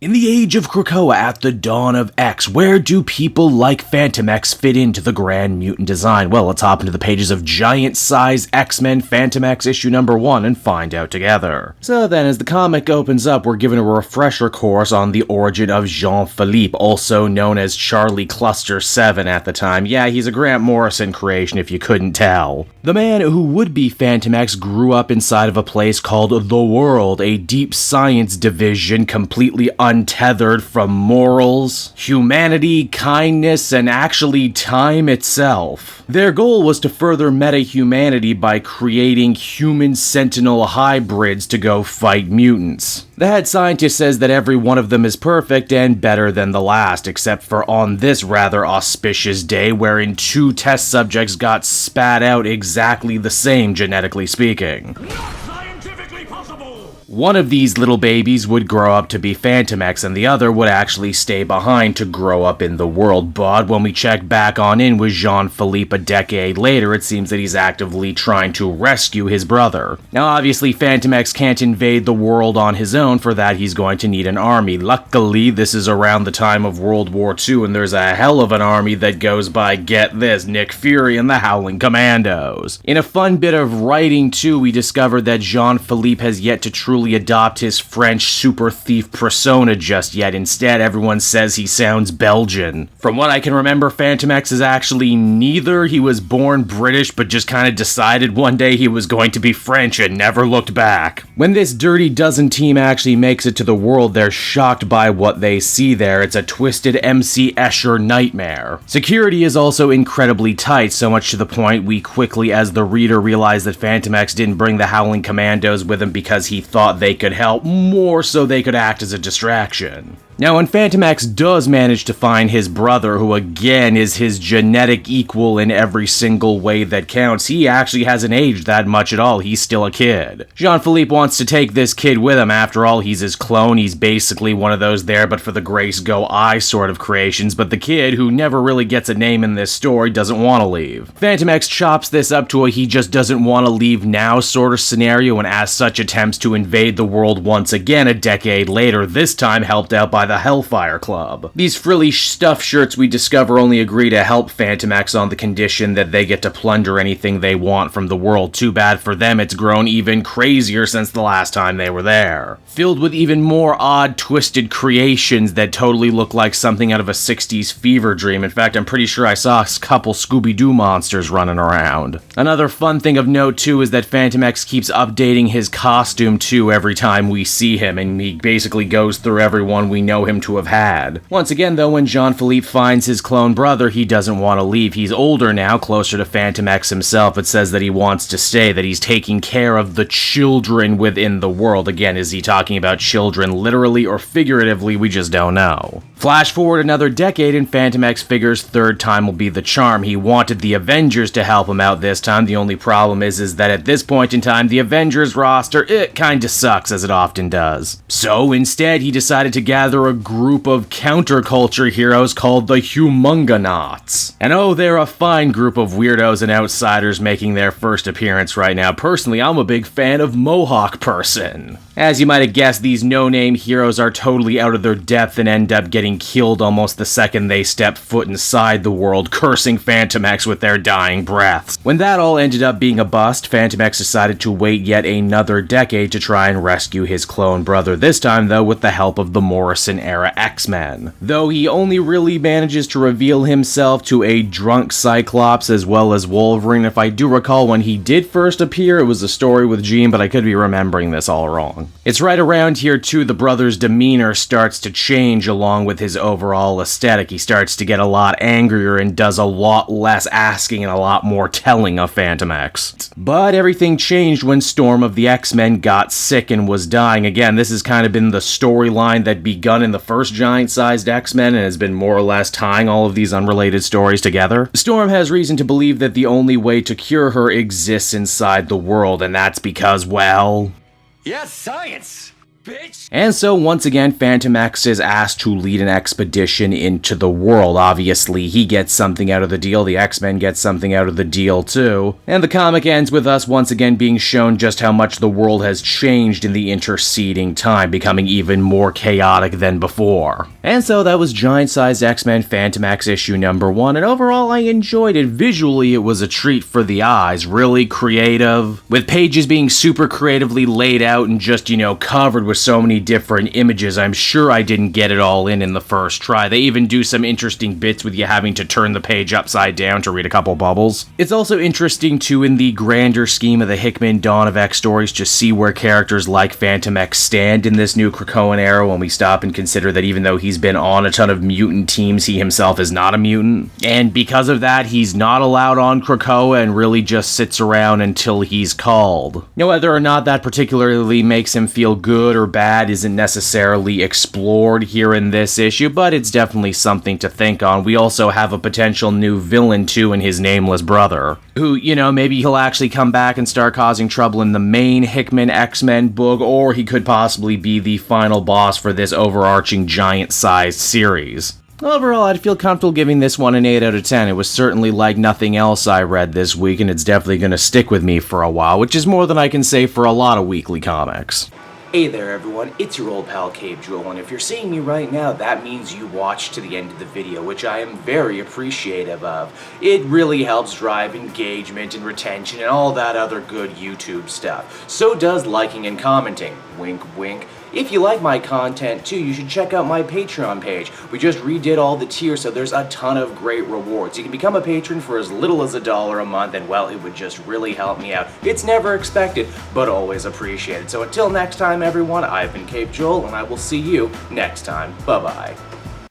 In the age of Krakoa at the dawn of X, where do people like Phantomex fit into the grand mutant design? Well, let's hop into the pages of giant-size X-Men Fantomex issue number 1 and find out together. So then, as the comic opens up, we're given a refresher course on the origin of Jean-Philippe, also known as Charlie Cluster 7 at the time. Yeah, he's a Grant Morrison creation if you couldn't tell. The man who would be Phantomex grew up inside of a place called The World, a deep science division completely untethered from morals, humanity, kindness, and actually time itself. Their goal was to further meta-humanity by creating human sentinel hybrids to go fight mutants. The head scientist says that every one of them is perfect and better than the last, except for on this rather auspicious day wherein 2 test subjects got spat out exactly the same, genetically speaking. One of these little babies would grow up to be Phantomex, and the other would actually stay behind to grow up in the world. But when we check back on in with Jean-Philippe a decade later, it seems that he's actively trying to rescue his brother. Now obviously Phantomex can't invade the world on his own. For that he's going to need an army. Luckily this is around the time of World War II, and there's a hell of an army that goes by, get this, Nick Fury and the Howling Commandos. In a fun bit of writing too, we discovered that Jean-Philippe has yet to truly adopt his French super thief persona just yet. Instead, everyone says he sounds Belgian. From what I can remember, Phantomex is actually neither. He was born British, but just kind of decided one day he was going to be French and never looked back. When this Dirty Dozen team actually makes it to the world, they're shocked by what they see there. It's a twisted MC Escher nightmare. Security is also incredibly tight, so much to the point we quickly, as the reader, realize that Phantomex didn't bring the Howling Commandos with him because he thought they could help, more so they could act as a distraction. Now, when Phantomex does manage to find his brother, who again is his genetic equal in every single way that counts, he actually hasn't aged that much at all. He's still a kid. Jean-Philippe wants to take this kid with him. After all, he's his clone. He's basically one of those there but for the grace go I sort of creations, but the kid, who never really gets a name in this story, doesn't want to leave. Phantomex chops this up to a he just doesn't want to leave now sort of scenario, and as such attempts to invade the world once again a decade later, this time helped out by the Hellfire Club. These frilly stuff shirts we discover only agree to help Phantomex on the condition that they get to plunder anything they want from the world. Too bad for them, it's grown even crazier since the last time they were there. Filled with even more odd, twisted creations that totally look like something out of a 60s fever dream. In fact, I'm pretty sure I saw a couple Scooby-Doo monsters running around. Another fun thing of note too is that Phantomex keeps updating his costume too every time we see him, and he basically goes through everyone we know him to have had. Once again though, when Jean-Philippe finds his clone brother, he doesn't want to leave. He's older now, closer to Phantomex himself, but says that he wants to stay, that he's taking care of the children within the world. Again, is he talking about children literally or figuratively? We just don't know. Flash forward another decade and Phantomex figures third time will be the charm. He wanted the Avengers to help him out this time. The only problem is that at this point in time, the Avengers roster, it kinda sucks, as it often does. So instead, he decided to gather a group of counterculture heroes called the Humungonauts. And oh, they're a fine group of weirdos and outsiders making their first appearance right now. Personally, I'm a big fan of Mohawk Person. As you might have guessed, these no-name heroes are totally out of their depth and end up getting killed almost the second they step foot inside the world, cursing Phantomex with their dying breaths. When that all ended up being a bust, Phantomex decided to wait yet another decade to try and rescue his clone brother, this time though with the help of the Morrison-era X-Men. Though he only really manages to reveal himself to a drunk Cyclops as well as Wolverine. If I do recall, when he did first appear, it was a story with Jean, but I could be remembering this all wrong. It's right around here too the brother's demeanor starts to change along with his overall aesthetic. He starts to get a lot angrier and does a lot less asking and a lot more telling of Phantomex. But everything changed when Storm of the X-Men got sick and was dying. Again, this has kind of been the storyline that begun in the first giant-sized X-Men and has been more or less tying all of these unrelated stories together. Storm has reason to believe that the only way to cure her exists inside the world, and that's because, well... Yes, science! bitch! And so once again, Phantomex is asked to lead an expedition into the world. Obviously, he gets something out of the deal, the X-Men get something out of the deal too. And the comic ends with us once again being shown just how much the world has changed in the interceding time, becoming even more chaotic than before. And so that was giant-sized X-Men Phantomex issue number 1, and overall I enjoyed it. Visually, it was a treat for the eyes, really creative, with pages being super creatively laid out and just, covered with so many different images. I'm sure I didn't get it all in the first try. They even do some interesting bits with you having to turn the page upside down to read a couple bubbles. It's also interesting too, in the grander scheme of the Hickman Dawn of X stories, to see where characters like Phantomex stand in this new Krakoan era when we stop and consider that even though he's been on a ton of mutant teams, he himself is not a mutant. And because of that, he's not allowed on Krakoa and really just sits around until he's called. Now, whether or not that particularly makes him feel good or bad isn't necessarily explored here in this issue, but it's definitely something to think on. We also have a potential new villain too in his nameless brother, who, maybe he'll actually come back and start causing trouble in the main Hickman X-Men book, or he could possibly be the final boss for this overarching giant-sized series. Overall, I'd feel comfortable giving this one an 8 out of 10. It was certainly like nothing else I read this week, and it's definitely going to stick with me for a while, which is more than I can say for a lot of weekly comics. Hey there everyone, it's your old pal Cape Joel, and if you're seeing me right now, that means you watched to the end of the video, which I am very appreciative of. It really helps drive engagement and retention and all that other good YouTube stuff. So does liking and commenting. Wink wink. If you like my content too, you should check out my Patreon page. We just redid all the tiers, so there's a ton of great rewards. You can become a patron for as little as $1 a month, and well, it would just really help me out. It's never expected, but always appreciated. So until next time everyone, I've been Cape Joel, and I will see you next time. Bye-bye.